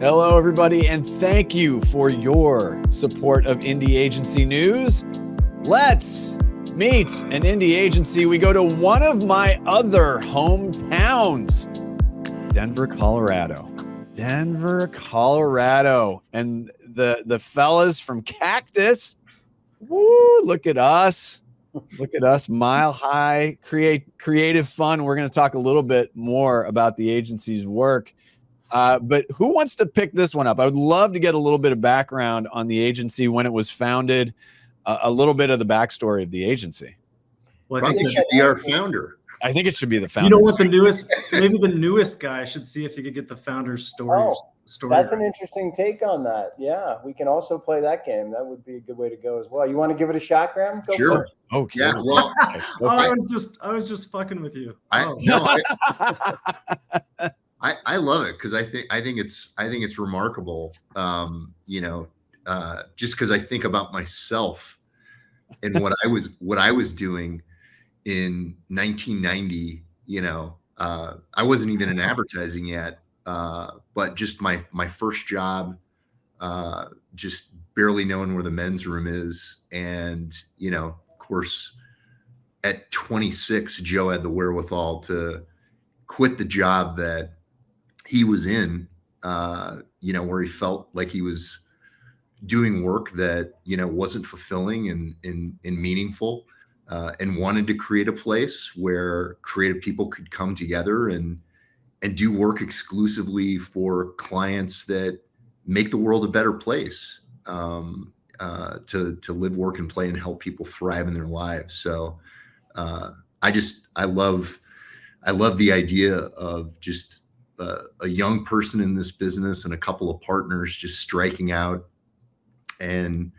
Hello, everybody, and thank you for your support of Indie Agency News. Let's meet an indie agency. We go to one of my other hometowns, Denver, Colorado. Denver, Colorado. And the fellas from Cactus, woo, look at us. Look at us, mile high, creative fun. We're going to talk a little bit more about the agency's work. But who wants to pick this one up? I would love to get a little bit of background on the agency, when it was founded, a little bit of the backstory of the agency. Well, I think it should be our founder. I think it should be the founder. You know what? Maybe the newest guy should see if he could get the founder's story. That's an interesting take on that. Yeah, we can also play that game. That would be a good way to go as well. You want to give it a shot, Graham? Go Sure. for it. Okay. Yeah. Well, I was just fucking with you. I love it because I think it's remarkable. Just because I think about myself and what I was doing in 1990. I wasn't even in advertising yet, but just my first job, just barely knowing where the men's room is, and of course, at 26, Joe had the wherewithal to quit the job that he was in, where he felt like he was doing work that, wasn't fulfilling and meaningful, and wanted to create a place where creative people could come together and do work exclusively for clients that make the world a better place, to live, work, and play and help people thrive in their lives. So I love the idea of just a young person in this business and a couple of partners just striking out and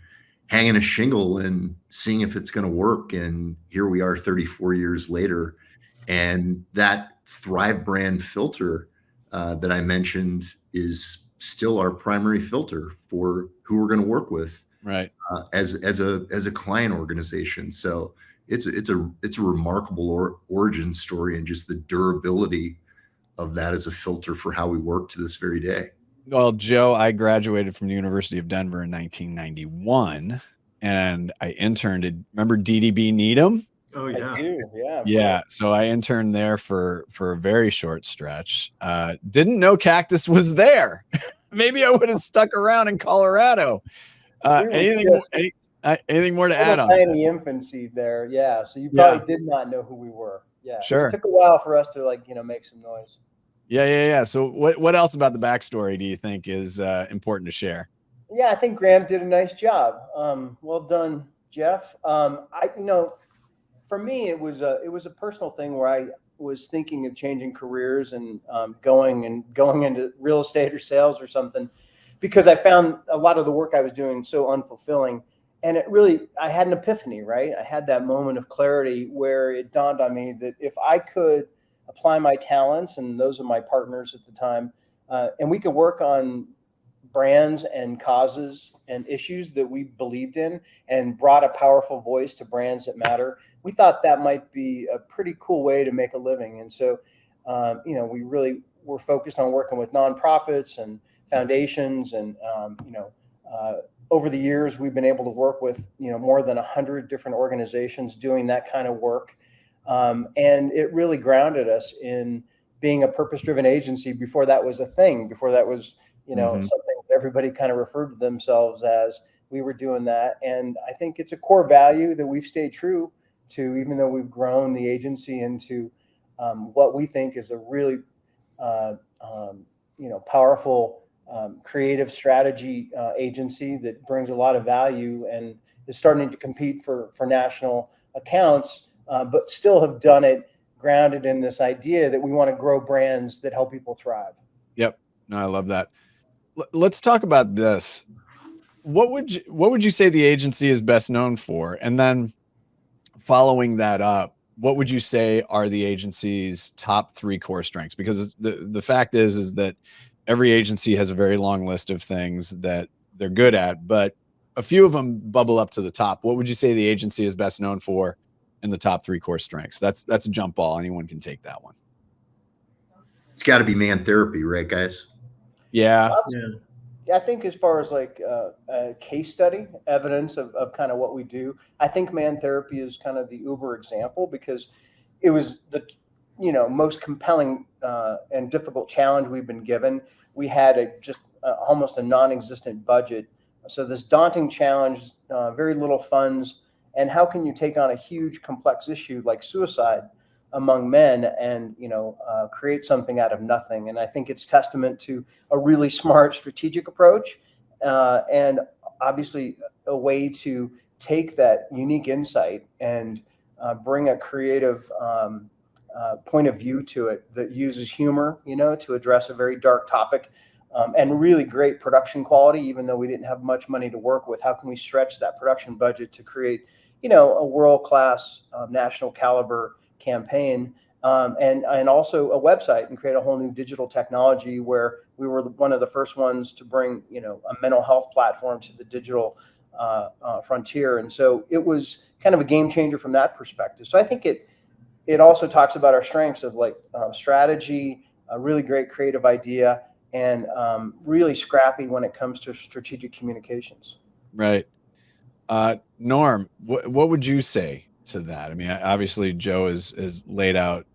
hanging a shingle and seeing if it's going to work. And here we are 34 years later. And that Thrive brand filter that I mentioned is still our primary filter for who we're going to work with, right? As a client organization. So it's a remarkable origin story, and just the durability of that as a filter for how we work to this very day. Well, Joe, I graduated from the University of Denver in 1991, and I interned. Remember DDB Needham? Oh yeah, I do. Yeah. Yeah. So I interned there for a very short stretch. Didn't know Cactus was there. Maybe I would have stuck around in Colorado. Anything more to add on? In the infancy there. Yeah. So you probably did not know who we were. Yeah. Sure. It took a while for us to make some noise. Yeah. So what else about the backstory do you think is important to share? Yeah, I think Graham did a nice job. Well done, Jeff. For me, it was a personal thing where I was thinking of changing careers and going into real estate or sales or something, because I found a lot of the work I was doing so unfulfilling. And I had an epiphany, right? I had that moment of clarity where it dawned on me that if I could apply my talents, and those are my partners at the time, and we could work on brands and causes and issues that we believed in and brought a powerful voice to brands that matter, we thought that might be a pretty cool way to make a living. And so, we really were focused on working with nonprofits and foundations. And, over the years, we've been able to work with, more than 100 different organizations doing that kind of work. And it really grounded us in being a purpose-driven agency before that was a thing, before that was, something that everybody kind of referred to themselves as. We were doing that. And I think it's a core value that we've stayed true to, even though we've grown the agency into what we think is a really, powerful creative strategy agency that brings a lot of value and is starting to compete for national accounts, but still have done it grounded in this idea that we want to grow brands that help people thrive. Yep. No, I love that. Let's talk about this. What would you say the agency is best known for? And then following that up, what would you say are the agency's top 3 core strengths? Because the fact is that every agency has a very long list of things that they're good at, but a few of them bubble up to the top. What would you say the agency is best known for in the top 3 core strengths? That's a jump ball. Anyone can take that one. It's got to be man therapy, right, guys? Yeah. Yeah. I think as far as like a case study, evidence of kind of what we do, I think man therapy is kind of the uber example, because it was the most compelling and difficult challenge we've been given. We had almost a non-existent budget, so this daunting challenge, very little funds, and how can you take on a huge complex issue like suicide among men and create something out of nothing? And I think it's testament to a really smart strategic approach, and obviously a way to take that unique insight and bring a creative point of view to it that uses humor, to address a very dark topic, and really great production quality. Even though we didn't have much money to work with, how can we stretch that production budget to create, a world-class, national caliber campaign, and also a website, and create a whole new digital technology where we were one of the first ones to bring, a mental health platform to the digital frontier. And so it was kind of a game changer from that perspective. So I think it also talks about our strengths of like strategy, a really great creative idea, and really scrappy when it comes to strategic communications. Right. Norm, what would you say to that? I mean, obviously Joe has laid out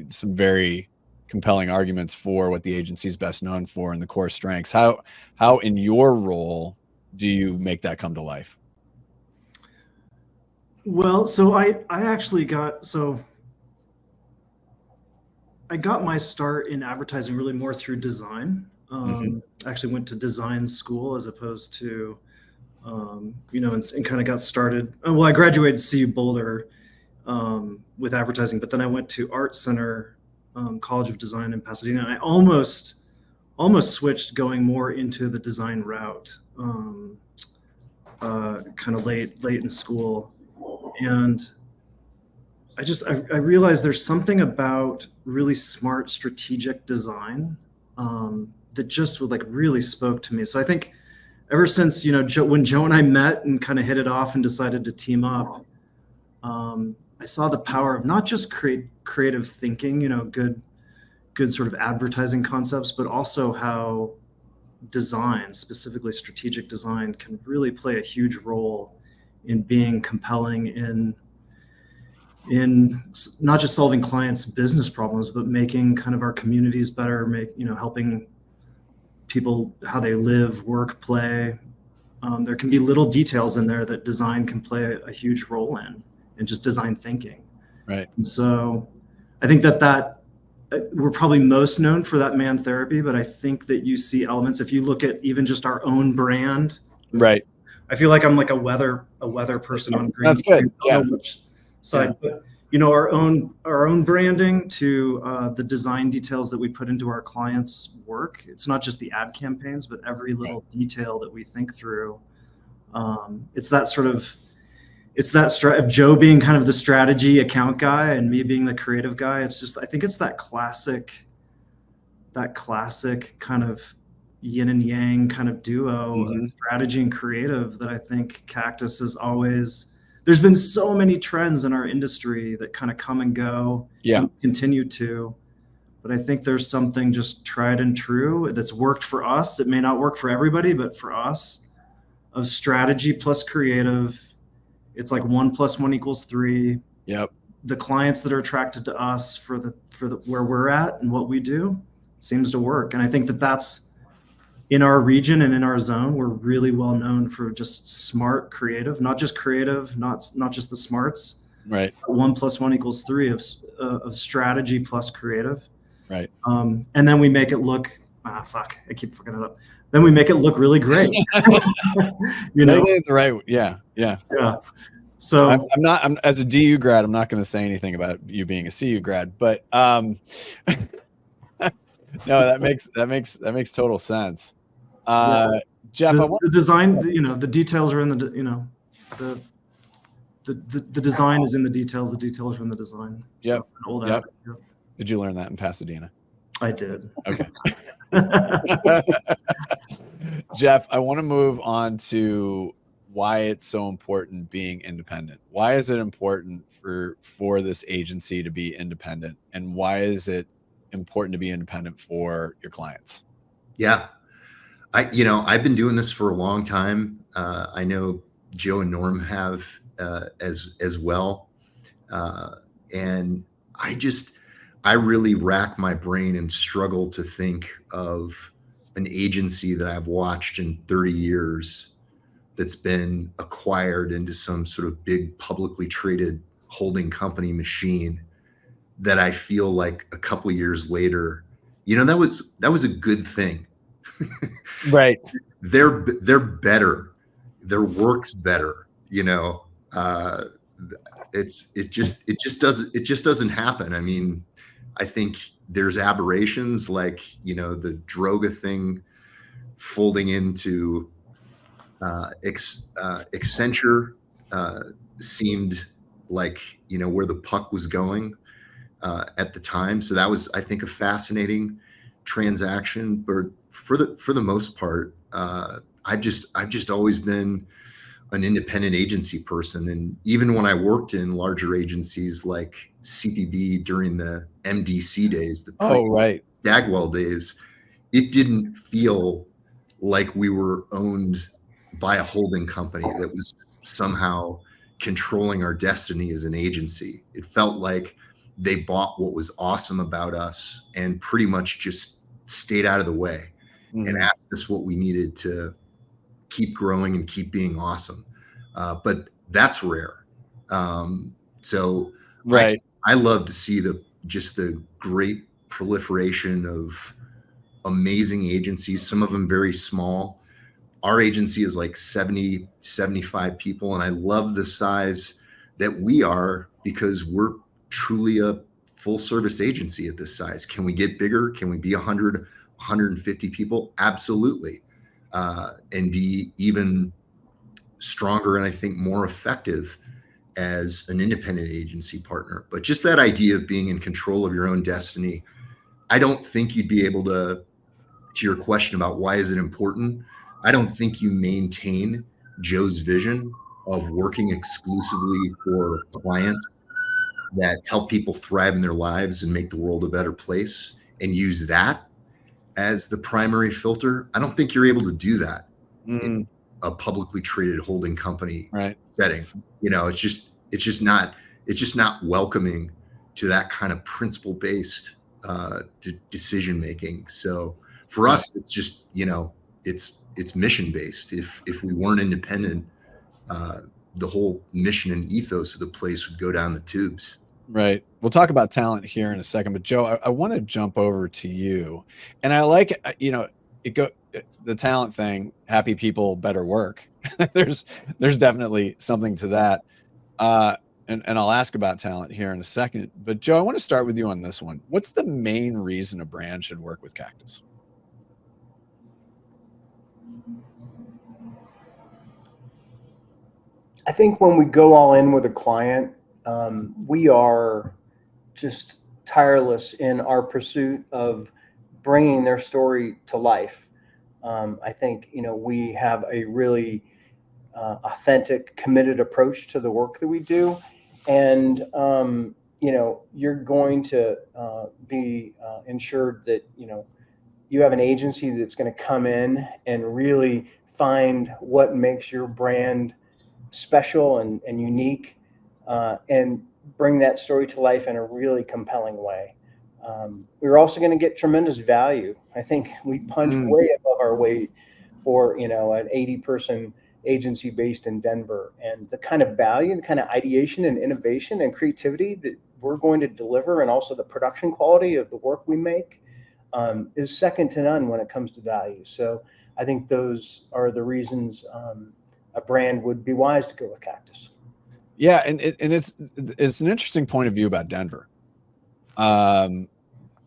some very compelling arguments for what the agency is best known for and the core strengths. How in your role do you make that come to life? Well, so I actually I got my start in advertising really more through design. Actually went to design school as opposed to, and kind of got started. Well, I graduated CU Boulder with advertising, but then I went to Art Center College of Design in Pasadena. And I almost switched, going more into the design route, kind of late in school. And I realized there's something about really smart strategic design that just would really spoke to me. So I think ever since, when Joe and I met and kind of hit it off and decided to team up, I saw the power of not just creative thinking, good sort of advertising concepts, but also how design, specifically strategic design, can really play a huge role in being compelling in not just solving clients' business problems, but making kind of our communities better, helping people how they live, work, play. There can be little details in there that design can play a huge role in, and just design thinking. Right. And so I think that we're probably most known for that man therapy, but I think that you see elements, if you look at even just our own brand. Right. I feel like I'm like a weather person on Green. That's good. Yeah. Side, but our own branding to the design details that we put into our clients' work. It's not just the ad campaigns, but every little detail that we think through. It's that of Joe being kind of the strategy account guy and me being the creative guy. It's just, I think it's that classic kind of yin and yang kind of duo of strategy and creative that I think Cactus is always. There's been so many trends in our industry that kind of come and go, and continue to, but I think there's something just tried and true that's worked for us. It may not work for everybody, but for us, of strategy plus creative, it's like 1 + 1 = 3. Yep. The clients that are attracted to us for the where we're at and what we do, it seems to work. And I think that's in our region and in our zone, we're really well known for just smart creative, not just creative, not just the smarts. Right. 1 + 1 = 3 of strategy plus creative. Right. And then we make it look, I keep fucking it up. Then we make it look really great. The right. Yeah. So I'm as a DU grad, I'm not going to say anything about you being a CU grad, but no, that makes total sense. Jeff, the design, the details are in the design is in the details. The details are in the design. Yep. So, Did you learn that in Pasadena? I did. Okay. Jeff, I want to move on to why it's so important being independent. Why is it important for this agency to be independent, and why is it important to be independent for your clients? Yeah. I've been doing this for a long time. I know Joe and Norm have as well. And I really rack my brain and struggle to think of an agency that I've watched in 30 years that's been acquired into some sort of big publicly traded holding company machine that I feel like a couple of years later, that was a good thing. Right. They're better. Their work's better. It just doesn't happen. I mean, I think there's aberrations like the Droga thing folding into Accenture seemed like where the puck was going at the time. So that was, I think, a fascinating transaction. But for the most part, I've just always been an independent agency person. And even when I worked in larger agencies like CPB during the MDC days, the right. Stagwell days, it didn't feel like we were owned by a holding company that was somehow controlling our destiny as an agency. It felt like they bought what was awesome about us and pretty much just stayed out of the way and asked us what we needed to keep growing and keep being awesome. But that's rare. So right. I love to see the great proliferation of amazing agencies, some of them very small. Our agency is like 70, 75 people. And I love the size that we are because we're truly a full service agency at this size. Can we get bigger? Can we be 100, 150 people? Absolutely. And be even stronger and I think more effective as an independent agency partner. But just that idea of being in control of your own destiny, I don't think you'd be able to your question about why is it important, I don't think you maintain Joe's vision of working exclusively for clients that help people thrive in their lives and make the world a better place and use that as the primary filter. I don't think you're able to do that in a publicly traded holding company setting. It's just not welcoming to that kind of principle-based decision making. So for us, it's just, it's mission based. If we weren't independent, the whole mission and ethos of the place would go down the tubes. Right. We'll talk about talent here in a second, but Joe, I want to jump over to you. And I like, the talent thing, happy people, better work. there's definitely something to that. And I'll ask about talent here in a second, but Joe, I want to start with you on this one. What's the main reason a brand should work with Cactus? I think when we go all in with a client, we are just tireless in our pursuit of bringing their story to life. I think, we have a really authentic, committed approach to the work that we do. And, you're going to be ensured that, you have an agency that's going to come in and really find what makes your brand special and unique, and bring that story to life in a really compelling way. We're also going to get tremendous value. I think we punch way above our weight for, an 80-person agency based in Denver, and the kind of value and kind of ideation and innovation and creativity that we're going to deliver, and also the production quality of the work we make, is second to none when it comes to value. So I think those are the reasons a brand would be wise to go with Cactus. Yeah, and it's an interesting point of view about Denver.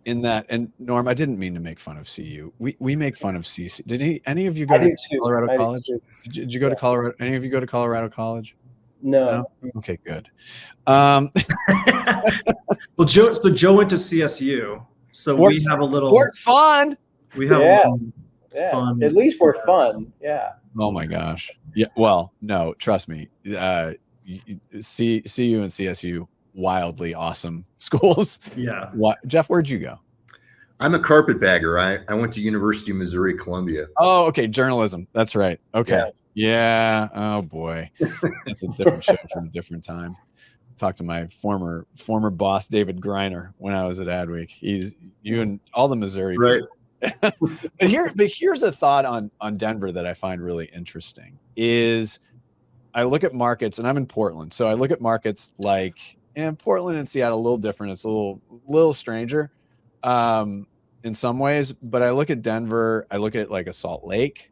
In that, and Norm, I didn't mean to make fun of CU. We make fun of CC. Did any of you go to Colorado College? Did you go to Colorado? Any of you go to Colorado College? No. Okay, good. Well, Joe went to CSU, so we have a little fun. We have fun. At least we're fun. Yeah. Oh my gosh. Yeah. Well, no, trust me. CU and CSU, wildly awesome schools. Yeah. Jeff, where'd you go? I'm a carpetbagger. I went to University of Missouri, Columbia. Oh, okay. Journalism. That's right. Okay. Yeah. Oh boy. That's a different show from a different time. Talked to my former boss, David Greiner, when I was at Adweek. You and all the Missouri Right. people. But here's a thought on Denver that I find really interesting is I look at markets, and I'm in Portland. So I look at markets like, and Portland and Seattle, a little different. It's a little stranger in some ways, but I look at Denver, I look at like a Salt Lake,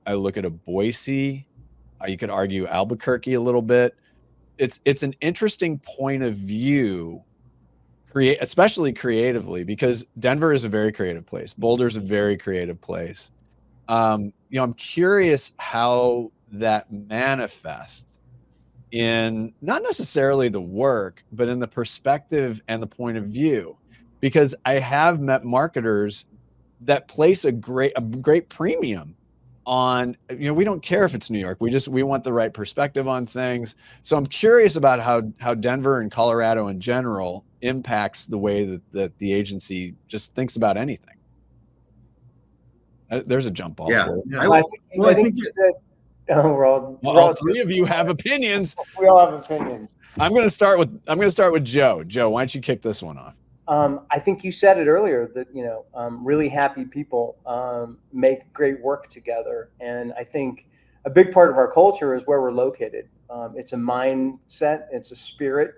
I look at a Boise, you could argue Albuquerque a little bit. It's an interesting point of view, especially creatively, because Denver is a very creative place. Boulder's a very creative place. I'm curious how that manifests in not necessarily the work, but in the perspective and the point of view, because I have met marketers that place a great premium on, we don't care if it's New York. We want the right perspective on things. So I'm curious about how Denver and Colorado in general impacts the way that the agency just thinks about anything. There's a jump ball. Yeah. For Well, I think all three of you have opinions. We all have opinions. I'm going to start with Joe. Joe, why don't you kick this one off? I think you said it earlier that, really happy people make great work together. And I think a big part of our culture is where we're located. It's a mindset, it's a spirit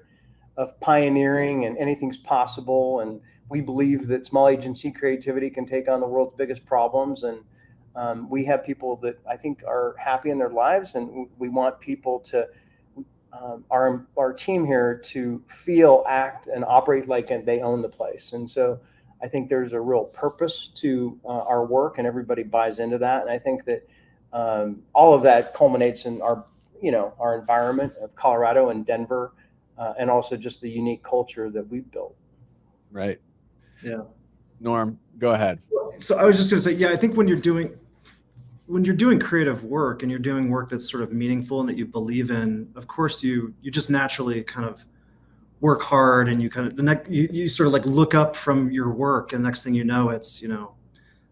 of pioneering, and anything's possible. And we believe that small agency creativity can take on the world's biggest problems. And we have people that I think are happy in their lives, and we want people to our team here to feel, act, and operate like they own the place. And so I think there's a real purpose to our work, and everybody buys into that. And I think that all of that culminates in our environment of Colorado and Denver, and also just the unique culture that we've built. Right. Yeah. Norm, go ahead. So I was just going to say, yeah, I think when you're doing creative work and you're doing work that's sort of meaningful and that you believe in, of course you just naturally kind of work hard, and you kind of you sort of like look up from your work, and next thing you know, it's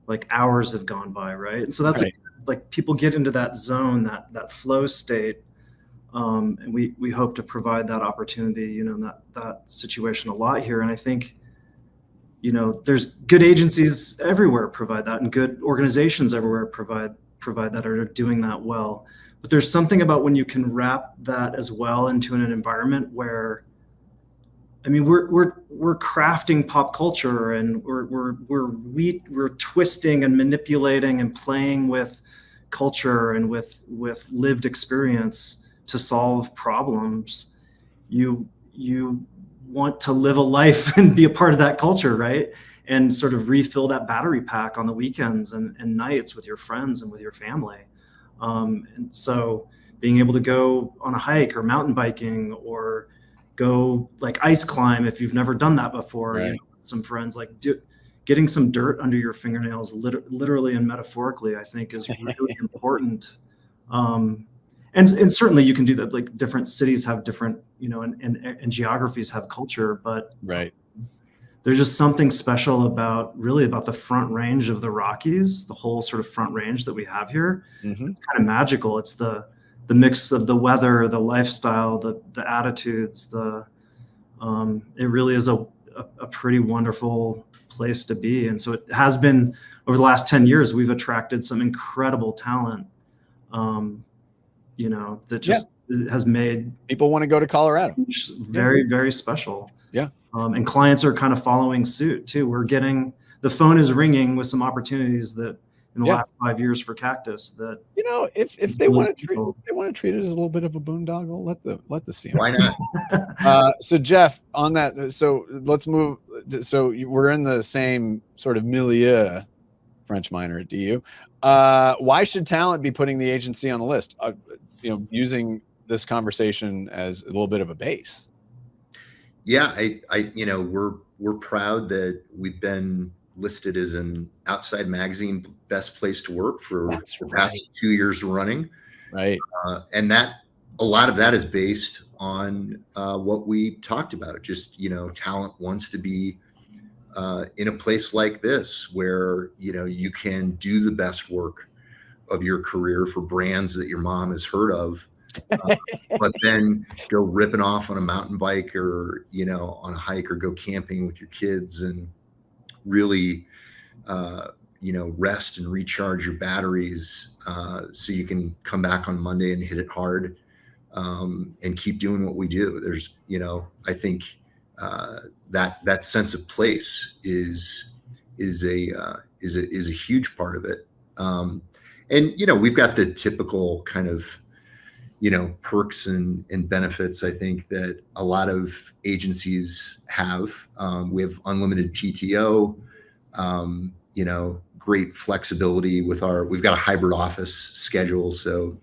like hours have gone by, right? And so that's right. Like people get into that zone, that flow state, and we hope to provide that opportunity, in that situation a lot here. And I think there's good agencies everywhere provide that, and good organizations everywhere provide that, or are doing that well. But there's something about when you can wrap that as well into an environment where, we're crafting pop culture, and we're twisting and manipulating and playing with culture and with lived experience to solve problems. You want to live a life and be a part of that culture, right? And sort of refill that battery pack on the weekends and nights with your friends and with your family. And so being able to go on a hike or mountain biking, or go like ice climb if you've never done that before, right. Some friends, like getting some dirt under your fingernails, literally and metaphorically, I think is really important. And certainly you can do that. Like different cities have different, and geographies have culture, but right. There's just something special about the Front Range of the Rockies, the whole sort of Front Range that we have here. Mm-hmm. It's kind of magical. It's the mix of the weather, the lifestyle, the attitudes, it really is a pretty wonderful place to be. And so it has been over the last 10 years, we've attracted some incredible talent, that just has made people want to go to Colorado. Very, very special. Yeah. And clients are kind of following suit too. The phone is ringing with some opportunities that in the last 5 years for Cactus that, if they want to treat it as a little bit of a boondoggle, let the CM. Why not? So Jeff, on that, so let's move. So we're in the same sort of milieu, French minor at DU. Why should talent be putting the agency on the list? Using this conversation as a little bit of a base. Yeah, we're proud that we've been listed as an Outside Magazine best place to work for the past 2 years running. Right. And that a lot of that is based on what we talked about. Just, talent wants to be in a place like this where, you can do the best work of your career for brands that your mom has heard of, but then go ripping off on a mountain bike or, on a hike or go camping with your kids and really, rest and recharge your batteries so you can come back on Monday and hit it hard and keep doing what we do. There's, I think that sense of place is a huge part of it. And we've got the typical kind of perks and benefits, I think, that a lot of agencies have. We have unlimited PTO, great flexibility we've got a hybrid office schedule. So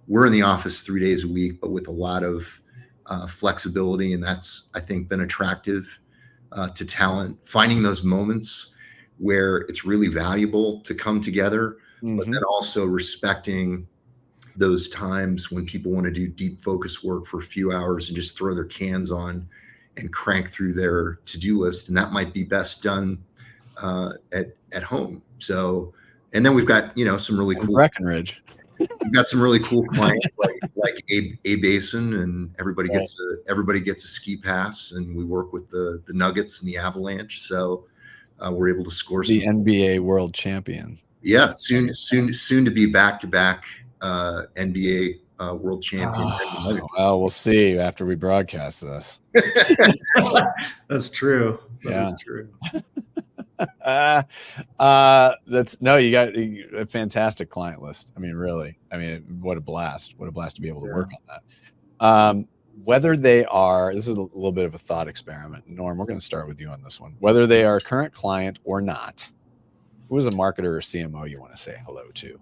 we're in the office 3 days a week, but with a lot of flexibility. And that's, I think, been attractive to talent, finding those moments where it's really valuable to come together, but then also respecting those times when people want to do deep focus work for a few hours and just throw their cans on and crank through their to-do list. And that might be best done at home. So, and then we've got, some really cool Breckenridge. We've got some really cool clients like A Basin, and everybody gets a ski pass, and we work with the Nuggets and the Avalanche. So we're able to score the NBA world champion. Yeah. Soon to be back-to-back NBA world champion. Well, we'll see after we broadcast this. That's true. That is true. You got a fantastic client list. I mean, really, what a blast to be able to work on that. Whether they are, this is a little bit of a thought experiment. Norm, we're going to start with you on this one. Whether they are a current client or not, who is a marketer or CMO you want to say hello to?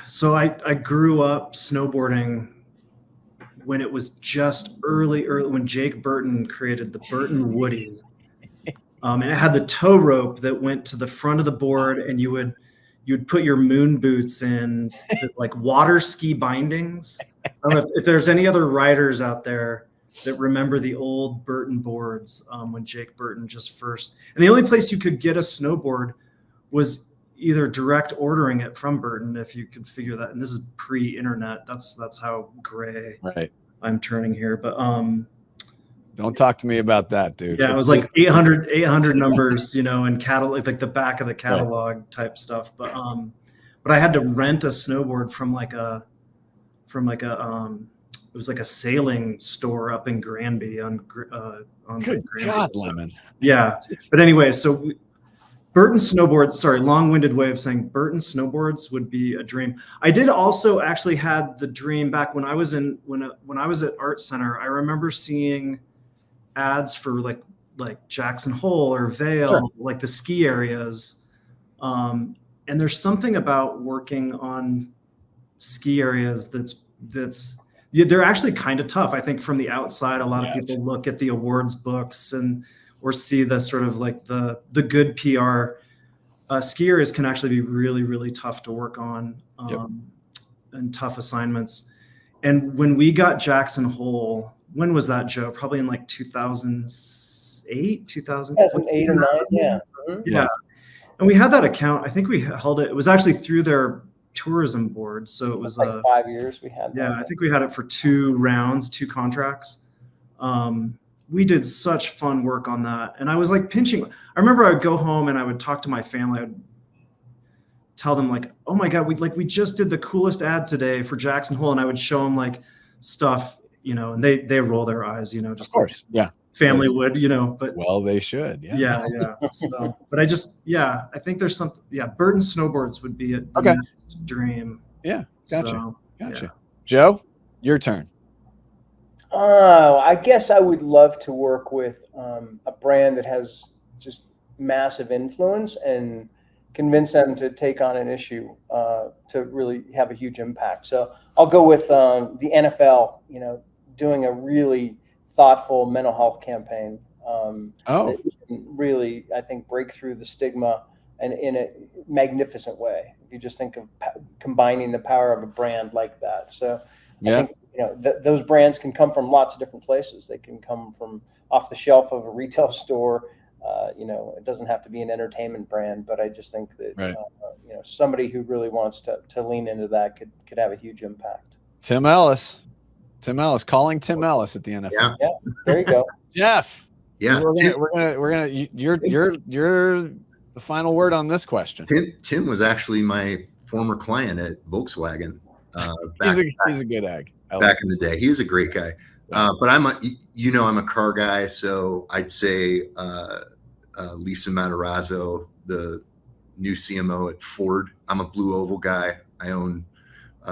So I grew up snowboarding when it was just early when Jake Burton created the Burton Woody. And it had the tow rope that went to the front of the board, and you would put your moon boots in like water ski bindings. I don't know if there's any other riders out there that remember the old Burton boards when Jake Burton just first. And the only place you could get a snowboard was either direct ordering it from Burton, if you could figure that. And this is pre-internet. That's how gray I'm turning here. But don't talk to me about that, dude. Yeah, it was like 800 numbers, and catalog, like the back of the catalog type stuff. But I had to rent a snowboard from it was like a sailing store up in Granby on Good Granby. God, Lemon. Yeah. But anyway, so Burton snowboards, sorry, long-winded way of saying Burton snowboards would be a dream. I did also actually had the dream back when I was when I was at Art Center. I remember seeing ads for like Jackson Hole or Vail, like the ski areas. And there's something about working on ski areas they're actually kind of tough. I think from the outside, a lot of people look at the awards books or see the sort of like the good PR. Ski areas can actually be really, really tough to work on and tough assignments. And when we got Jackson Hole, when was that, Joe? Probably in like 2008, 2008 or 9, yeah. Mm-hmm. Yeah. And we had that account. I think we held it. It was actually through their tourism board. So it was like 5 years we had that. Yeah, I think we had it for 2 rounds, 2 contracts. We did such fun work on that. And I was like pinching. I remember I would go home and I would talk to my family. I would tell them like, oh my God, we just did the coolest ad today for Jackson Hole. And I would show them like stuff, and they roll their eyes, just of course. Family would, but well, they should. Yeah. So, but I think there's something. Yeah, Burton snowboards would be the next dream. Yeah, gotcha. So, Yeah. Joe, your turn. I guess I would love to work with a brand that has just massive influence and convince them to take on an issue to really have a huge impact. So I'll go with the NFL, doing a really thoughtful mental health campaign. That can really, I think, break through the stigma and in a magnificent way. If you just think of combining the power of a brand like that. So I think, those brands can come from lots of different places. They can come from off the shelf of a retail store. It doesn't have to be an entertainment brand, but I just think that Right. Somebody who really wants to lean into that could have a huge impact. Tim Ellis, calling Tim Ellis at the NFL. Yeah. Yeah, there you go. Jeff. Yeah. You're the final word on this question. Tim was actually my former client at Volkswagen. He's a good egg. Back in the day, he was a great guy. But I'm a car guy, so I'd say Lisa Matarazzo, the new CMO at Ford. I'm a Blue Oval guy. I own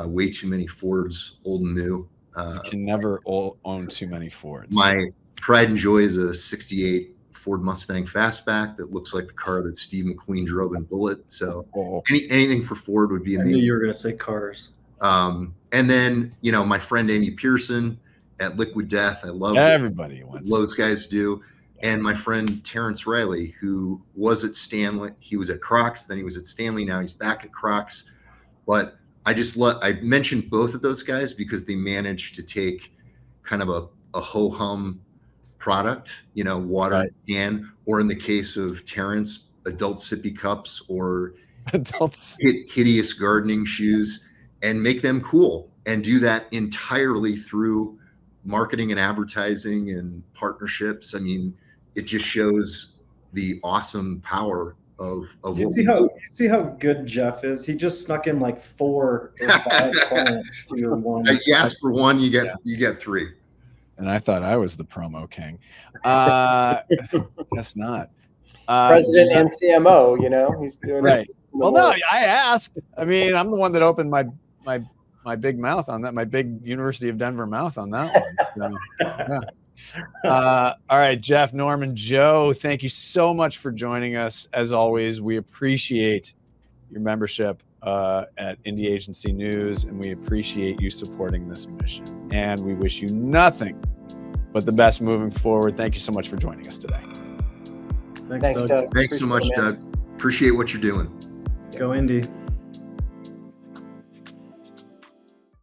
way too many Fords, old and new. You can never own too many Fords. My pride and joy is a '68 Ford Mustang Fastback that looks like the car that Steve McQueen drove in Bullitt. So anything for Ford would be amazing. I knew you were going to say cars. And then, my friend Andy Pearson at Liquid Death. I love everybody what those guys do. And my friend Terrence Riley, who was at Stanley. He was at Crocs, then he was at Stanley. Now he's back at Crocs. But I mentioned both of those guys because they managed to take kind of a ho-hum product, water can, or in the case of Terrence, adult sippy cups or hideous gardening shoes, and make them cool, and do that entirely through marketing and advertising and partnerships. I mean, it just shows the awesome power of you see how good Jeff is. He just snuck in like 4 or 5 clients to your one. You ask for one, you get 3. And I thought I was the promo king. Guess not. President and CMO, he's doing right. Well, no, I asked. I mean, I'm the one that opened my big mouth on that, my big University of Denver mouth on that one. So, yeah. All right, Jeff, Norman, Joe, thank you so much for joining us. As always, we appreciate your membership at Indie Agency News, and we appreciate you supporting this mission. And we wish you nothing but the best moving forward. Thank you so much for joining us today. Thanks, Doug. Thanks so much, Doug. Appreciate what you're doing. Go Indy.